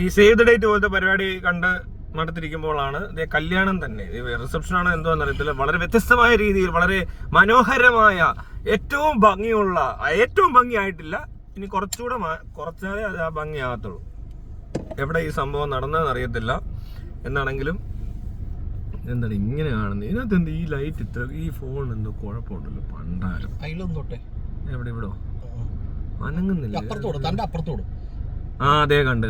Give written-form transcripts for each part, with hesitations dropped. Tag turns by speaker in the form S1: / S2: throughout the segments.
S1: ഈ save the date പോലത്തെ പരിപാടി കണ്ട് നടത്തിരിക്കുമ്പോഴാണ് കല്യാണം തന്നെ. റിസപ്ഷൻ ആണോ എന്തോ എന്നറിയത്തില്ല. വളരെ വ്യത്യസ്തമായ രീതിയിൽ വളരെ മനോഹരമായ ഏറ്റവും ഭംഗിയായിട്ടില്ല. ഇനി കുറച്ചാലേ അത് ആ ഭംഗിയാകത്തുള്ളൂ. എവിടെ ഈ സംഭവം നടന്നതെന്ന് അറിയത്തില്ല. എന്നാണെങ്കിലും എന്താണ് ഇങ്ങനെ കാണുന്നത്? ഇതിനകത്ത് എന്ത് ഈ ലൈറ്റ് ഇത്ര, ഈ ഫോൺ എന്തോ കുഴപ്പമുണ്ടല്ലോ പണ്ടാരം. എവിടെ ഇവിടോ അനങ്ങുന്നില്ല. ആ അതെ കണ്ട്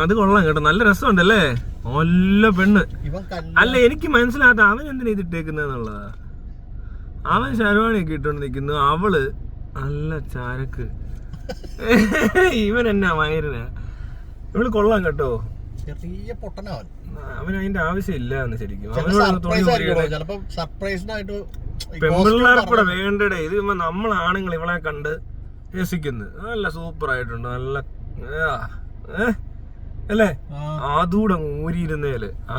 S1: അത് കൊള്ളാം കേട്ടോ. നല്ല രസമുണ്ടല്ലേ. നല്ല പെണ്ണ്. അല്ല എനിക്ക് മനസ്സിലാകാത്ത അവൻ എന്തിനാ ഇതിട്ടേക്കുന്നുള്ളതാ. അവൻ ശരവാണിയൊക്കെ ഇട്ടോണ്ട് നിൽക്കുന്നു, അവള് നല്ല ചാരക്ക്. ഇവൻ എന്നാ വയറിനാ. ഇവള് കൊള്ളാം കേട്ടോ.
S2: ചെറിയ പൊട്ടനവൻ.
S1: അവൻ അതിന്റെ ആവശ്യമില്ല എന്ന് ശരിക്കും. പെൺപിള്ളേർക്ക് കൂടെ വേണ്ടടേ. ഇത് നമ്മൾ ആണുങ്ങൾ ഇവളെ കണ്ട് രസിക്കുന്നു. നല്ല സൂപ്പർ ആയിട്ടുണ്ട്. നല്ല അല്ലേ. അതൂടെ ഊരിയിരുന്നേല് ആ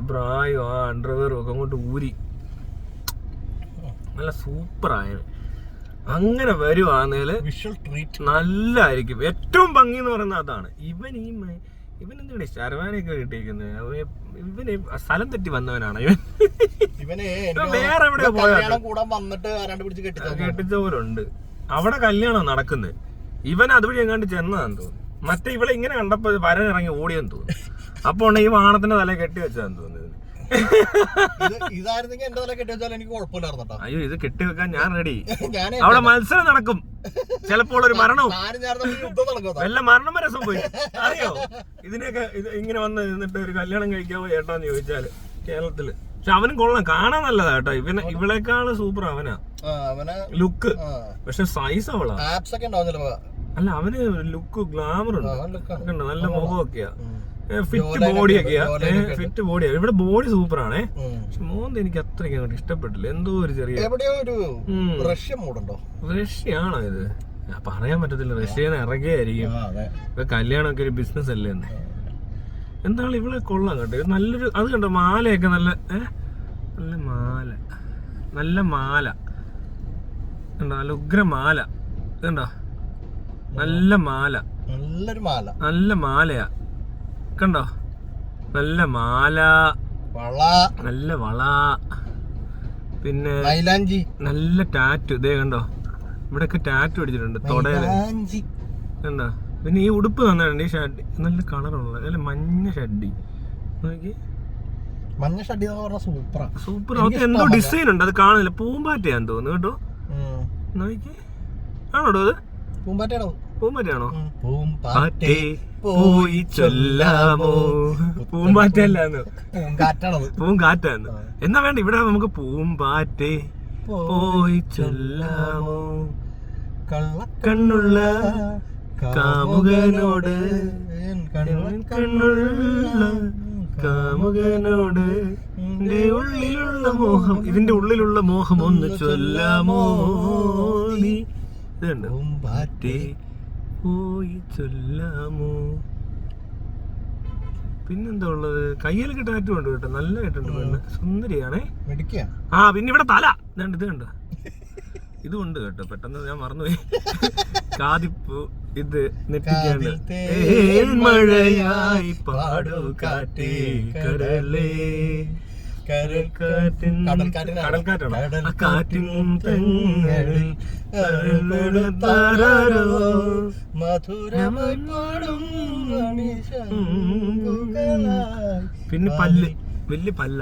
S1: ബ്രായും ആ അണ്ടർവെയറും ഒക്കെ അങ്ങോട്ട് ഊരി നല്ല സൂപ്പർ ആയത്. അങ്ങനെ വരുവാന്നേല് നല്ലായിരിക്കും. ഏറ്റവും ഭംഗി എന്ന് പറയുന്നത് അതാണ്. ഇവൻ എന്തിനാണ് ശരവാനൊക്കെ കിട്ടിയിരിക്കുന്നത്? ഇവന് സ്ഥലം തെറ്റി വന്നവനാണ് ഇവൻ. വേറെ എവിടെ പോയാൽ കെട്ടിച്ചവരുണ്ട്. അവിടെ കല്യാണം നടക്കുന്നത്. ഇവൻ അതുവഴി എങ്ങാണ്ട് ചെന്നതാന്ന് തോന്നുന്നു. മറ്റേ ഇവളെ ഇങ്ങനെ കണ്ടപ്പോ വരനിറങ്ങി ഓടിയെന്ന് തോന്നുന്നു. അപ്പൊ ഈ വാണത്തിന്റെ തല കെട്ടി വെച്ചാന്ന് തോന്നുന്നത്.
S2: ഇതായിരുന്നെങ്കിൽ എന്റെ തല കെട്ടി വെച്ചാൽ എനിക്ക് കുഴപ്പമില്ലായിരുന്നു.
S1: അയ്യോ ഇത് കെട്ടിവെക്കാൻ ഞാൻ റെഡി. അവിടെ മത്സരം നടക്കും. ചിലപ്പോൾ ഒരു മരണവും വല്ല മരണം വരെ സംഭവിക്കും. അറിയോ ഇതിനൊക്കെ ഇങ്ങനെ വന്ന് നിന്നിട്ട് ഒരു കല്യാണം കഴിക്കാവോ ചേട്ടാന്ന് ചോദിച്ചാല് കേരളത്തില്. പക്ഷെ അവനും കൊള്ളാം, കാണാൻ നല്ലതാ കേട്ടോ. ഇവളെക്കാള് സൂപ്പർ അവനാ ലുക്ക്. പക്ഷെ സൈസ് അവളാ. അല്ല അവന് ലുക്ക് ഗ്ലാമർ ഉണ്ട്. നല്ല മുഖമൊക്കെയാ. ഫിറ്റ് ബോഡിയൊക്കെയാ. ഫിറ്റ് ബോഡിയാ. ഇവിടെ ബോഡി സൂപ്പർ ആണേ. പക്ഷെ മോന്ത് എനിക്ക് അത്രയ്ക്ക് അങ്ങോട്ട് ഇഷ്ടപ്പെട്ടില്ല. എന്തോ ഒരു ചെറിയ റഷ്യാണോ ഇത് പറയാൻ പറ്റത്തില്ല. റഷ്യന്ന് ഇറങ്ങിയായിരിക്കും. ഇപ്പൊ കല്യാണമൊക്കെ ഒരു ബിസിനസ് അല്ലേ എന്ന്. എന്താണ് ഇവിടെ കൊള്ളാം കേട്ടോ. നല്ലൊരു അത് കണ്ടോ മാലയൊക്കെ നല്ല നല്ല മാല കണ്ടോ. നല്ല ഉഗ്ര മാല കണ്ടോ. നല്ല മാലയാ കണ്ടോ. നല്ല മാല, നല്ല വള, പിന്നെ നല്ല ടാറ്റു. ഇതേ കണ്ടോ ഇവിടെയൊക്കെ ടാറ്റു അടിച്ചിട്ടുണ്ട് തൊടയില് കണ്ടോ. പിന്നെ ഈ ഉടുപ്പ് തന്നിട്ടുണ്ട്. ഈ ഷഡ്ഡി നല്ല കളറുള്ള നല്ല മഞ്ഞ ഷഡ്ഡി. സൂപ്പർ. അതൊക്കെ എന്തോ ഡിസൈൻ ഉണ്ട്. അത് കാണുന്നില്ല. പൂമ്പാറ്റയാന്ന് തോന്നുന്നു കേട്ടോ. നോക്കി ആണോടോ അത്? പൂമ്പാറ്റയാണോ? പൂമ്പാറ്റേ പോയി ചൊല്ലാമോ. പൂമ്പാറ്റല്ലാന്ന് പൂങ്കാറ്റാന്ന്. എന്നാ വേണ്ട ഇവിടെ നമുക്ക് പൂമ്പാറ്റേ പോയി ചൊല്ലാമോ കണ്ണുള്ള കാമുകനോട് ഇതിന്റെ ഉള്ളിലുള്ള മോഹം ഒന്ന് ചൊല്ലാമോ നീ. ഇതുണ്ട് പൂമ്പാറ്റേ പോയി ചൊല്ലാമോ. പിന്നെന്താ ഉള്ളത്? കയ്യിലൊക്കെ ടാറ്റു ഉണ്ട് കേട്ടോ. നല്ല കേട്ടുണ്ട്. പെണ്ണ് സുന്ദരിയാണേ. ആ പിന്നെ ഇവിടെ തല ഇത് കണ്ടോ. ഇതുണ്ട് കേട്ടോ. പെട്ടെന്ന് ഞാൻ മറന്നുപോയി. കാതിപ്പൂ ഇത് നെറ്റിക്കാണ്ട്. മഴയായി പാടു കാറ്റേ കരലേ. കടൽക്കാറ്റാണോ? കാറ്റിൻ തെങ്ങളിൽ പിന്നെ പല്ല് വലിയ പല്ല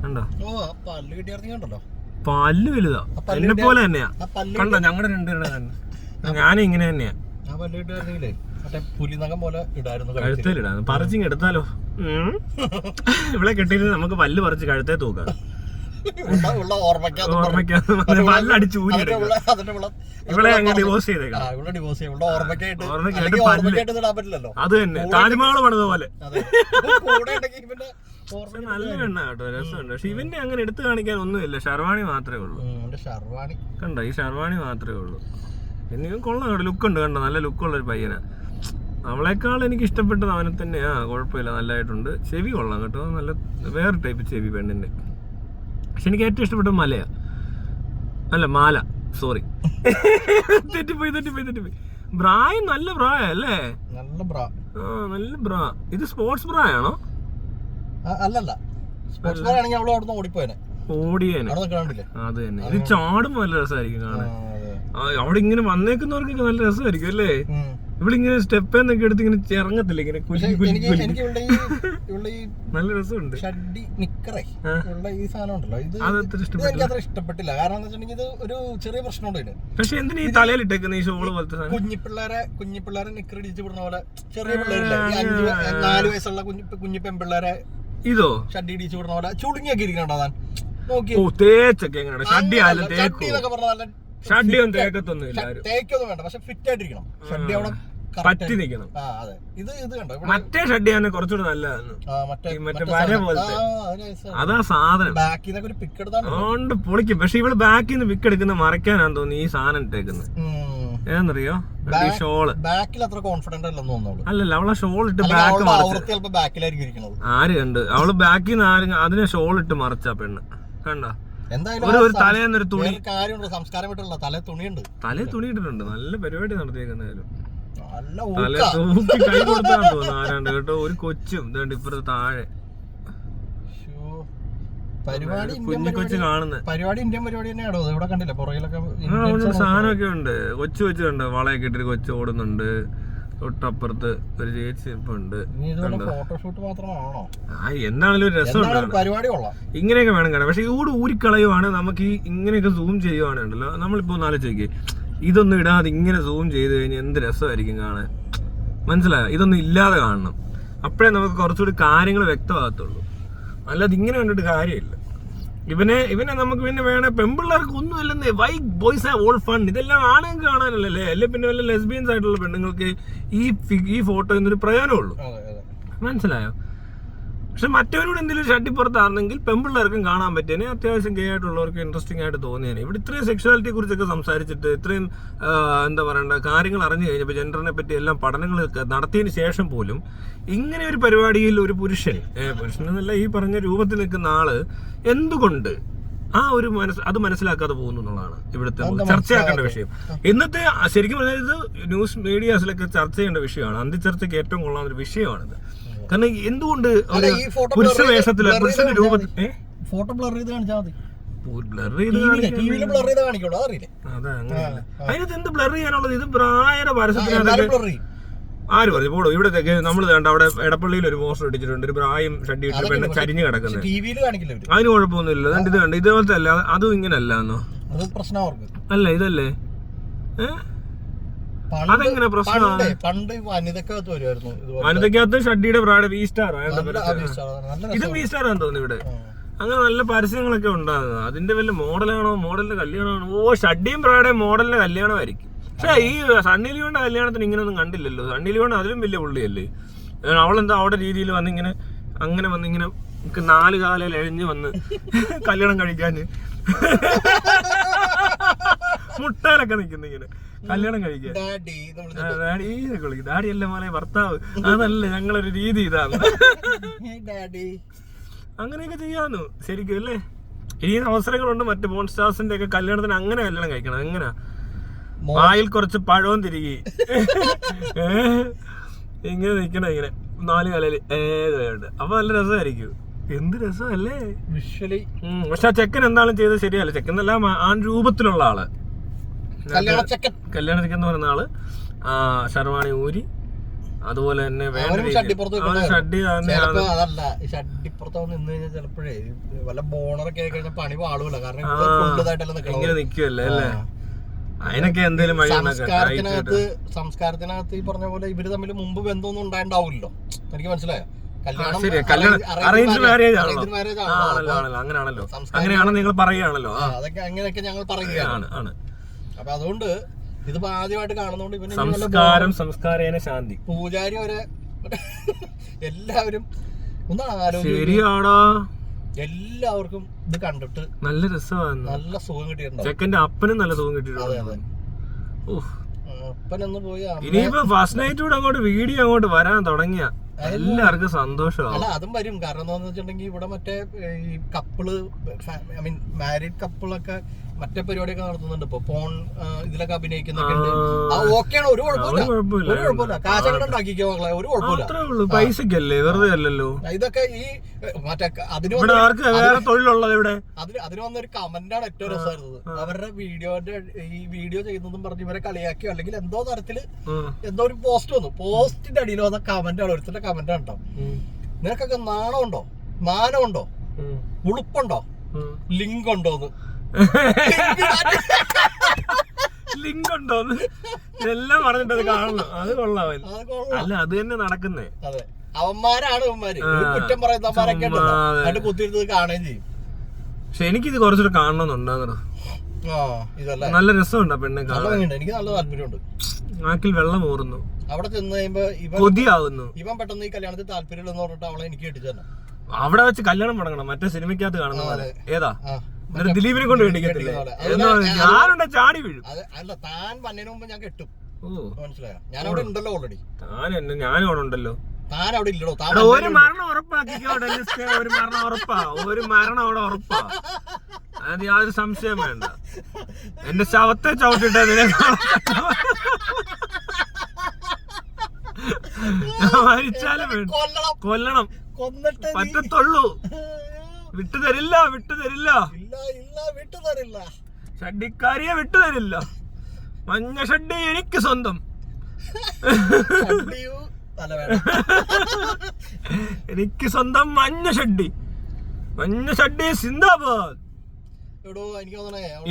S1: കണ്ടോ. പല്ല് വലുതാ. എന്നെ പോലെ തന്നെയാ കണ്ടോ. ഞങ്ങളുടെ രണ്ടുപേരുടെ തന്നെ. ഞാനും ഇങ്ങനെ തന്നെയാ. കഴുത്തേലിടാന്ന് പറിച്ചിങ് എടുത്താലോ. ഇവിടെ കെട്ടിയിട്ട് നമുക്ക് പല്ല് പറിച്ച് കഴുത്തേ തൂക്കാം. പല്ലടിച്ച് ഊരി ഇവിടെ അങ്ങ് ഡിവോഴ്സ് ചെയ്തേക്കാം. അത് തന്നെ താജ്മഹൽ പണിത പോലെ. നല്ല എണ്ണ കേട്ടോ. രസമുണ്ട്. പക്ഷെ ഇവന്റെ അങ്ങനെ എടുത്തു കാണിക്കാൻ ഒന്നുമില്ല. ഷർവാണി മാത്രമേ ഉള്ളൂ. കണ്ടോ ഈ ഷർവാണി മാത്രമേ ഉള്ളൂ. പിന്നെ കൊള്ളാം കേട്ടോ. ലുക്കുണ്ട് കണ്ടോ. നല്ല ലുക്കുള്ളൊരു പയ്യനാ. അവളെക്കാൾ എനിക്ക് ഇഷ്ടപ്പെട്ടത് അവനെ തന്നെയാ. കുഴപ്പമില്ല, നല്ലതായിട്ടുണ്ട്. ചെവി കൊള്ളാം കേട്ടോ. നല്ല വേറെ ടൈപ്പ് ചെവി പെണ്ണിന്റെ. പക്ഷെ എനിക്ക് ഏറ്റവും ഇഷ്ടപ്പെട്ടത് മലയാ. അല്ല മാല. സോറി, തെറ്റിപ്പോയി. ബ്രായും നല്ല ബ്രായ അല്ലേ?
S2: നല്ല ബ്രാ.
S1: നല്ല ബ്രാ. ഇത് സ്പോർട്സ് ബ്രാ ആണോ?
S2: അല്ലല്ല, സ്പോർട്സ് ബ്രാ ആണെങ്കിൽ അവള് അവിടുന്ന് ഓടിപ്പോയനെ. അത്
S1: തന്നെ. ഇത് ചാടുമ്പോ നല്ല രസമായിരിക്കും കാണാൻ. അവിടെ ഇങ്ങനെ വന്നേക്കുന്നവർക്കൊക്കെ നല്ല രസമായിരിക്കും അല്ലേ? ഇവിടെ ഇങ്ങനെ സ്റ്റെപ്പ് എന്നൊക്കെ എടുത്ത് ഇങ്ങനെ ഇറങ്ങത്തില്ല, ഇങ്ങനെ നല്ല രസമുണ്ട്.
S2: ഈ സാധനം ഉണ്ടല്ലോ, ഇത് എനിക്ക് അത്ര ഇഷ്ടപ്പെട്ടില്ല. കാരണം എന്താ വെച്ചിട്ടുണ്ടെങ്കിൽ ഇത് ഒരു ചെറിയ പ്രശ്നമുണ്ട്.
S1: പക്ഷെ എന്തിനാ ഈ തലയിലിട്ടേക്കുന്ന ഈ ഷോള് പോലത്തെ
S2: കുഞ്ഞിപ്പിള്ളേരെ നിക്കറിടിച്ച് വിടുന്ന പോലെ ചെറിയ പിള്ളേരില്ലേ, 4 വയസ്സുള്ള കുഞ്ഞു പെൺപിള്ളേരെ
S1: ഇതോ
S2: ഷഡ്ഡി ഇടിച്ച് വിടുന്ന പോലെ ചുളുങ്ങിയൊക്കെ ഇരിക്കണോ താൻ?
S1: തേച്ചൊക്കെ എങ്ങനെയാണ്? ഷഡ്ഡിയൊന്നും തേക്കത്തൊന്നുമില്ല,
S2: തേക്കൊന്നും വേണ്ട, പക്ഷെ ഫിറ്റ് ആയിട്ടിരിക്കണം. ഷഡ്ഡി അവിടെ
S1: പറ്റി നിക്കണം.
S2: ഇത് കണ്ടോ,
S1: മറ്റേ ഷഡ്ഡി തന്നെ കുറച്ചുകൂടെ നല്ലതാണ്. മറ്റേ വര പോലത്തെ അതാ സാധനം.
S2: ബാക്കിൽ ഒരു പിക്ക് എടുത്താണ്ട്
S1: പൊളിക്കും. പക്ഷെ ഇവള് ബാക്കിൽ നിന്ന് പിക്ക് എടുക്കുന്ന മറയ്ക്കാനാന്ന് തോന്നി ഈ സാധനം ഇട്ടേക്കുന്നത്. ഏതെന്നറിയോ? ഈ ഷോള്
S2: ബാക്കിൽ അത്ര കോൺഫിഡന്റ് അല്ലെന്ന് തോന്നുന്നു.
S1: അല്ലല്ല, അവളെ ഷോൾ ഇട്ട്
S2: ബാക്കിലായിരിക്കും ഇരിക്കുന്നത്.
S1: ആര് കണ്ട്? അവള് ബാക്കിൽ നിന്ന് അതിനെ ഷോൾ ഇട്ട് മറച്ച പെണ്ണ് കണ്ട. ഒരു തലേന്നൊരു തുണി,
S2: സംസ്കാരമായിട്ടുള്ള തലേ തുണിയുണ്ട്.
S1: തലേ തുണി ഇട്ടിട്ടുണ്ട്. നല്ല പരിപാടി നടത്തിയേക്കുന്നതായാലും
S2: തല
S1: തൂക്കി കൈ കൊടുത്താന്ന് തോന്നുന്നു ആരാണ്ട് കേട്ടോ. ഒരു കൊച്ചും ഇതുണ്ട് ഇപ്പുറത്ത് താഴെ കുഞ്ഞിക്കൊച്ചു കാണുന്നത്.
S2: പരിപാടി ഇന്ത്യൻ പരിപാടി തന്നെയാണോ? ഇവിടെ കണ്ടില്ല പുറകിലൊക്കെ
S1: സാധനമൊക്കെ ഉണ്ട്. കൊച്ചു കണ്ട് വളയൊക്കെ ഇട്ടിട്ട് കൊച്ചു ഓടുന്നുണ്ട്. തൊട്ടപ്പുറത്ത് ഒരു ചേച്ചി ഇപ്പൊ ഉണ്ട്.
S2: ഫോട്ടോഷൂട്ട് മാത്രമാണോ?
S1: എന്താണെങ്കിലും ഒരു രസമുണ്ട്.
S2: പരിപാടി കൊള്ളാം.
S1: ഇങ്ങനെയൊക്കെ വേണം കാണാൻ. പക്ഷെ ഇതോട് ഊരിക്കളയുവാണ്. നമുക്ക് ഈ ഇങ്ങനെയൊക്കെ സൂം ചെയ്യുവാണുണ്ടല്ലോ, നമ്മളിപ്പോ ഒന്ന് ആലോചിച്ച് ഇതൊന്നും ഇടാതെ ഇങ്ങനെ സൂം ചെയ്ത് കഴിഞ്ഞാൽ എന്ത് രസമായിരിക്കും കാണാൻ. മനസ്സിലായോ? ഇതൊന്നും ഇല്ലാതെ കാണണം, അപ്പോഴേ നമുക്ക് കുറച്ചുകൂടി കാര്യങ്ങൾ വ്യക്തമാകത്തുള്ളൂ. അല്ലാതെ ഇങ്ങനെ കണ്ടിട്ട് കാര്യമില്ല. ഇവനെ നമുക്ക് പിന്നെ വേണേ പെൺപിള്ളേർക്ക് ഒന്നുമില്ലെന്നേ. Why boys have all fun. ഇതെല്ലാം ആണുങ്ങൾക്ക് കാണാനല്ലേ? അല്ലെ പിന്നെ വല്ല ലെസ്ബിയൻസ് ആയിട്ടുള്ള പെണ്ണുങ്ങൾക്ക് ഈ ഫോട്ടോ എന്നൊരു പ്രയോജനമുള്ളൂ. മനസ്സിലായോ? പക്ഷെ മറ്റവരോട് എന്തെങ്കിലും ഷഡ്ഡിപ്പുറത്താണെങ്കിൽ പെൺപിള്ളേർക്കും കാണാൻ പറ്റിയതിനെ, അത്യാവശ്യം ഗേ ആയിട്ടുള്ളവർക്ക് ഇൻട്രസ്റ്റിംഗ് ആയിട്ട് തോന്നിയേനെ. ഇവിടെ ഇത്രയും സെക്ഷുവാലിറ്റിയെ കുറിച്ചൊക്കെ സംസാരിച്ചിട്ട് ഇത്രയും എന്താ പറയണ്ട കാര്യങ്ങൾ അറിഞ്ഞു കഴിഞ്ഞപ്പോൾ ജെൻഡറിനെ പറ്റി എല്ലാം പഠനങ്ങൾ നടത്തിയതിന് ശേഷം പോലും ഇങ്ങനെ ഒരു പരിപാടിയിൽ ഒരു പുരുഷനെന്നല്ല ഈ പറഞ്ഞ രൂപത്തിൽ നിൽക്കുന്ന ആള് എന്തുകൊണ്ട് അത് മനസ്സിലാക്കാതെ പോകുന്നു എന്നുള്ളതാണ് ഇവിടുത്തെ ചർച്ചയാക്കേണ്ട വിഷയം. ഇന്നത്തെ ശരിക്കും പറഞ്ഞാൽ ഇത് ന്യൂസ് മീഡിയാസിലൊക്കെ ചർച്ച ചെയ്യേണ്ട വിഷയമാണ്. അന്തിച്ചർച്ചയ്ക്ക് ഏറ്റവും കൊള്ളാവുന്ന ഒരു വിഷയമാണിത്. കാരണം എന്തുകൊണ്ട് പുരുഷ വേഷത്തില് പുരുഷന്റെ രൂപത്തിൽ
S2: ഫോട്ടോ ബ്ലർ ചെയ്ത് കാണിച്ചാൽ മതി.
S1: അതെ, അങ്ങനെയല്ല. അതിനകത്ത് എന്ത് ബ്ലർ ചെയ്യാനുള്ളത്? ഇത് പ്രായയുടെ പരസ്യത്തിനകത്ത് ആര് പറഞ്ഞു പോടോ? ഇവിടത്തേക്ക് നമ്മൾ കണ്ട അവിടെ എടപ്പള്ളിയിൽ ഒരു പോസ്റ്റർ ഇട്ടിട്ടുണ്ട്, ഒരു പ്രായം ഷഡ്ഡി ഇട്ട് പെണ്ണ് ചരിഞ്ഞ് കിടക്കുന്നത്. അതിന് കുഴപ്പമൊന്നുമില്ല. ഇത് കണ്ട് ഇതേപോലത്തെ അല്ല, അതും ഇങ്ങനല്ല എന്നോ അല്ല ഇതല്ലേ? അതെങ്ങനെ പ്രശ്നമാണ്? വനിതക്കകത്ത് ഷഡ്ഡിയുടെ ബ്രാഡ് വി സ്റ്റാർ, ഇത് വി സ്റ്റാർ ആണെന്ന് തോന്നുന്നു ഇവിടെ. അങ്ങനെ നല്ല പരസ്യങ്ങളൊക്കെ ഉണ്ടാകുന്നത്. അതിന്റെ വല്ല മോഡലാണോ, മോഡലിന്റെ കല്യാണമാണോ? ഷഡ്ഡിയും ബ്രാഡയും മോഡലിന്റെ കല്യാണമായിരിക്കും. പക്ഷെ ഈ സണ്ണി ലിയോന്റെ കല്യാണത്തിന് ഇങ്ങനെയൊന്നും കണ്ടില്ലല്ലോ. സണ്ണി ലിയോൺ അതിലും വലിയ പുള്ളിയല്ലേ. അവളെന്താ അവിടെ രീതിയിൽ വന്നിങ്ങനെ അങ്ങനെ വന്നിങ്ങനെ 4 കാലയിൽ എഴിഞ്ഞ് വന്ന് കല്യാണം കഴിക്കാൻ മുട്ടയിലൊക്കെ നിൽക്കുന്ന ഇങ്ങനെ കല്യാണം കഴിക്കാൻ ഡാഡി അല്ല മോനെ ഭർത്താവ്, അതല്ല ഞങ്ങളൊരു രീതി ഇതാണ്. അങ്ങനെയൊക്കെ ചെയ്യാന്നു ശരിക്കും അല്ലേ? ഇനിയും അവസരങ്ങളുണ്ട്. മറ്റു പോൺ സ്റ്റാർസിന്റെ ഒക്കെ കല്യാണത്തിന് അങ്ങനെ കല്യാണം കഴിക്കണം. എങ്ങനെ വായിൽ കുറച്ച് പഴവും തിരികെ ഇങ്ങനെ നിക്കണം, ഇങ്ങനെ 4 കാലയില് ഏതുണ്ട്. അപ്പൊ നല്ല രസമായിരിക്കും. എന്ത് രസമല്ലേ വിഷ്വലി. പക്ഷെ ആ ചെക്കൻ എന്താളും ചെയ്തത് ശരിയല്ല. ചെക്കൻ എന്നല്ല, ആൺ രൂപത്തിലുള്ള ആള്, കല്യാണ ചെക്കൻ എന്ന് പറയുന്ന ആള് ഷർവാണി ഊരി, അതുപോലെ തന്നെ വേണ്ട ഇങ്ങനെ നിക്കുവല്ലേ അല്ലേ? അതിനൊക്കെ എന്തേലും
S2: സംസ്കാരത്തിനകത്ത് ഈ പറഞ്ഞ പോലെ ഇവര് തമ്മിൽ മുമ്പ് ബന്ധമൊന്നും ഉണ്ടായിണ്ടാവില്ലല്ലോ. എനിക്ക് മനസ്സിലായോ?
S1: അറേഞ്ച് മാരേജ് ആണല്ലോ. അങ്ങനെയാണല്ലോ, അങ്ങനെയാണെന്ന് നിങ്ങൾ പറയുകയാണല്ലോ.
S2: അതൊക്കെ അങ്ങനെയൊക്കെ ഞങ്ങൾ പറയുകയാണ്. അപ്പൊ അതുകൊണ്ട് ഇതിപ്പോ ആദ്യമായിട്ട് കാണുന്നോണ്ട് ഇവന്
S1: സംസ്കാരേന ശാന്തി
S2: പൂജാരി വരെ എല്ലാവരും
S1: ശരിയാടാ.
S2: എല്ലാവർക്കും ഇത് കണ്ടിട്ട്
S1: നല്ല രസമാണ്,
S2: നല്ല സുഖം കിട്ടിയിട്ടുണ്ടാവും.
S1: ചെക്കന്റെ അപ്പനും നല്ല സുഖം കിട്ടിയിട്ടുണ്ട്.
S2: അപ്പനൊന്ന് പോയി
S1: ഇനിയിപ്പോ ഫസ്റ്റ് നൈറ്റ് കൂടെ അങ്ങോട്ട് വീഡിയോ അങ്ങോട്ട് വരാൻ തുടങ്ങിയ എല്ലാവർക്കും സന്തോഷമാണ്.
S2: അല്ല അതും വരും. കാരണം എന്താന്ന് വെച്ചിട്ടുണ്ടെങ്കിൽ ഇവിടെ മറ്റേ ഈ കപ്പിള്, ഐ മീൻ മാരീഡ് കപ്പിളൊക്കെ മറ്റേ പരിപാടിയൊക്കെ നടത്തുന്നുണ്ട് ഇപ്പൊ ഫോൺ ഇതിലൊക്കെ അഭിനയിക്കുന്നൊക്കെ ഉണ്ട്. ഓക്കെയാണ്, ഒരു കുഴപ്പമില്ല. കാശൊക്കെ ഉണ്ടാക്കിക്കോ മക്കളെ, ഒരു കുഴപ്പമില്ല.
S1: പൈസക്കല്ലേ, വെറുതെ അല്ലല്ലോ.
S2: ഇതൊക്കെ ഈ മറ്റേ അതിന് വന്നൊരു കമന്റാണ് ഏറ്റവും രസമായിരുന്നത്. അവരുടെ വീഡിയോ ചെയ്യുന്നതും പറഞ്ഞ് ഇവരെ കളിയാക്കിയോ അല്ലെങ്കിൽ എന്തോ തരത്തില് എന്തോ ഒരു പോസ്റ്റ് വന്നു. പോസ്റ്റിന്റെ അടിയിൽ വന്ന കമന്റാണ്, ഒരുത്തിന്റെ കമന്റ് ആണ്. നിനക്കൊക്കെ നാണമുണ്ടോ, മാനമുണ്ടോ, ഉളുപ്പുണ്ടോ, ലിങ്ക് ഉണ്ടോന്ന്,
S1: ലിങ്ക് ഉണ്ടോന്ന് എല്ലാം പറഞ്ഞിട്ടത് കാണണം. അത് കൊള്ളാവൻ. അല്ല, അത് തന്നെ നടക്കുന്നേ.
S2: അതെ, അവന്മാരാണ് കുറ്റം പറയുന്നവന്മാരൊക്കെ ഉണ്ടല്ലോ, കുത്തിയിരുന്നത് കാണുകയും ചെയ്യും.
S1: പക്ഷെ എനിക്കിത് കുറച്ചുകൂടെ കാണണമെന്നുണ്ടാകുന്നു. നല്ല രസമുണ്ട് പെണ്ണെ കാണാൻ.
S2: എനിക്ക് നല്ല താല്പര്യമുണ്ട്.
S1: നാക്കിൽ വെള്ളം ഊറുന്നു.
S2: അവിടെ ചെന്ന് കഴിയുമ്പോ
S1: കൊതിയാവുന്നു.
S2: ഇവൻ പെട്ടെന്ന് ഈ കല്യാണത്തിൽ താല്പര്യമില്ലെന്ന് പറഞ്ഞിട്ട് അവളെ എനിക്ക് കെട്ടിച്ചു തന്നെ.
S1: അവിടെ വെച്ച് കല്യാണം മുടങ്ങണം, മറ്റേ സിനിമയ്ക്കകത്ത് കാണുന്ന പോലെ. ഏതാ ദിലീപിനെ കൊണ്ട് വേണ്ടിക്കത്തില്ലേ? ഞാനുണ്ടെ ചാടി വീഴും.
S2: അല്ല, താൻ വന്നതിന് മുമ്പ് ഞാൻ കെട്ടും. മനസ്സിലായോ? ഞാൻ അവിടെ ഉണ്ടല്ലോ ഓൾറെഡി.
S1: ഞാനും അവിടെ ഉണ്ടല്ലോ.
S2: താൻ അവിടെ ഇല്ലടോ.
S1: ഒരു മരണം ഉറപ്പാക്കിക്കോ. ഒരു മരണം ഉറപ്പാ, ഒരു മരണം അവിടെ ഉറപ്പാ. അത് യാതൊരു സംശയം വേണ്ട. എന്റെ ശവത്തെ ചവിട്ടിട്ട് മരിച്ചാലും കൊല്ലണം, പറ്റത്തുള്ളൂ. വിട്ടുതരില്ല. ഷഡ്ഡിക്കാരിയെ വിട്ടുതരില്ല. മഞ്ഞ ഷഡ്ഡി എനിക്ക് സ്വന്തം. എനിക്ക് സ്വന്തം മഞ്ഞ ഷഡ്ഡി സിന്ദാബാദ്.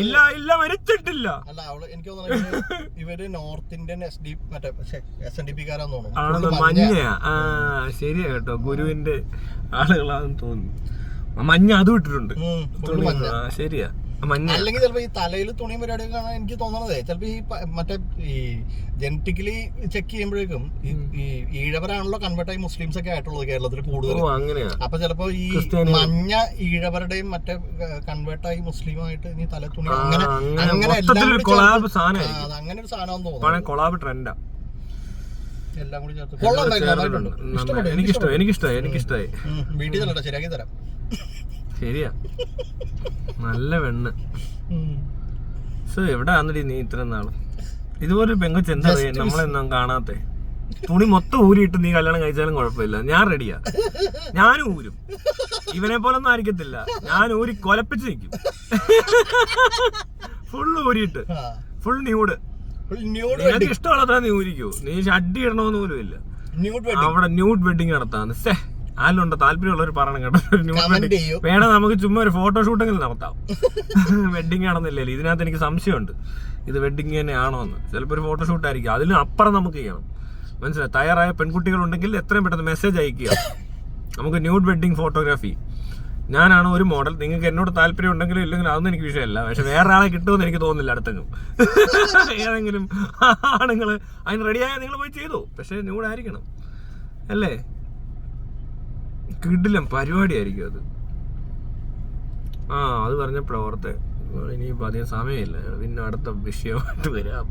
S1: ഇല്ല, മരിച്ചിട്ടില്ല.
S2: അല്ല, എനിക്ക് തോന്നുന്നു ഇവര് നോർത്ത് ഇന്ത്യൻ SNDP കാരാന്ന് തോന്നുന്നു.
S1: മഞ്ഞയാ. ശരിയാ കേട്ടോ, ഗുരുവിന്റെ ആളുകളാണെന്ന് തോന്നുന്നു. മഞ്ഞ അത് ഇട്ടിട്ടുണ്ട്. ശരിയാ, മഞ്ഞ.
S2: അല്ലെങ്കിൽ ചിലപ്പോ ഈ തലയിൽ തുണിയും പരിപാടിയൊക്കെ കാണാൻ എനിക്ക് തോന്നണതേ ചിലപ്പോ ഈ മറ്റേ ഈ ജനറ്റിക്കലി ചെക്ക് ചെയ്യുമ്പോഴേക്കും ഈ ഈഴവരാണല്ലോ കൺവേർട്ടായി മുസ്ലിംസ് ഒക്കെ ആയിട്ടുള്ളത് കേരളത്തിൽ കൂടുതൽ. അപ്പൊ ചിലപ്പോ ഈ മഞ്ഞ ഈഴവരുടെയും മറ്റേ കൺവേർട്ടായി മുസ്ലിമായിട്ട് ഇനി തല തുണി അങ്ങനെ അങ്ങനെ ഒരു സാധനം തോന്നുന്നു. എല്ലാം കൂടി ചേർത്ത്
S1: എനിക്കിഷ്ടമായി.
S2: വീട്ടിൽ തരട്ടെ, ശരിയാക്കി തരാം.
S1: ശരിയാ, നല്ല പെണ്ണ്. എവിടെ വന്നിട്ട് നീ ഇത്ര നാള് ഇതുപോലെ പെങ്കൊച്ച് എന്താ നമ്മളെന്നും കാണാത്തെ? തുണി മൊത്തം ഊരിയിട്ട് നീ കല്യാണം കഴിച്ചാലും കുഴപ്പമില്ല, ഞാൻ റെഡിയാ. ഞാനും ഊരും. ഇവനെ പോലൊന്നും ആയിരിക്കത്തില്ല, ഞാൻ ഊരി കൊലപ്പിച്ച് നിൽക്കും. ഫുള്ള് ഊരിയിട്ട്, ഫുൾ ന്യൂഡ്. നിനക്ക് ഇഷ്ടമുള്ളത്ര നീ ഊരിക്കോ. നീ ഷഡ്ഡി ഇടണമെന്ന് പോലും ഇല്ല. അവിടെ ന്യൂഡ് വെഡിങ് നടത്താന്ന്. ആരിലുണ്ടോ താല്പര്യമുള്ളവർ പറയണം കേട്ടോ. ന്യൂഡ് വെഡിങ് വേണം, നമുക്ക് ചുമ്മാ ഒരു ഫോട്ടോഷൂട്ടെങ്കിലും നടത്താം. വെഡിങ് ആണെന്നില്ലല്ലോ. ഇതിനകത്ത് എനിക്ക് സംശയമുണ്ട്, ഇത് വെഡിങ് തന്നെ ആണോ എന്ന്. ചിലപ്പോൾ ഒരു ഫോട്ടോഷൂട്ട് ആയിരിക്കും, അതിലും അപ്പുറം നമുക്ക് ചെയ്യണം. മനസ്സിലായി? തയ്യാറായ പെൺകുട്ടികളുണ്ടെങ്കിൽ എത്രയും പെട്ടെന്ന് മെസ്സേജ് അയക്കുക, നമുക്ക് ന്യൂഡ് വെഡിങ് ഫോട്ടോഗ്രാഫി. ഞാനാണ് ഒരു മോഡൽ. നിങ്ങൾക്ക് എന്നോട് താല്പര്യം ഉണ്ടെങ്കിലും ഇല്ലെങ്കിലും അതൊന്നും എനിക്ക് വിഷയമല്ല. പക്ഷെ വേറെ ആളെ കിട്ടുമെന്ന് എനിക്ക് തോന്നുന്നില്ല അടുത്തെങ്കിലും. ഏതെങ്കിലും ആണുങ്ങൾ അതിന് റെഡിയായാൽ നിങ്ങൾ പോയി ചെയ്തു. പക്ഷെ ന്യൂഡായിരിക്കണം, അല്ലേ? കിടിലം പരിപാടിയായിരിക്കും അത്. അത് പറഞ്ഞപ്പോഴാണ് ഓർത്തെ, ഇനിയിപ്പോൾ അധികം സമയമില്ല, പിന്നെ അടുത്ത വിഷയമായിട്ട് വരാം.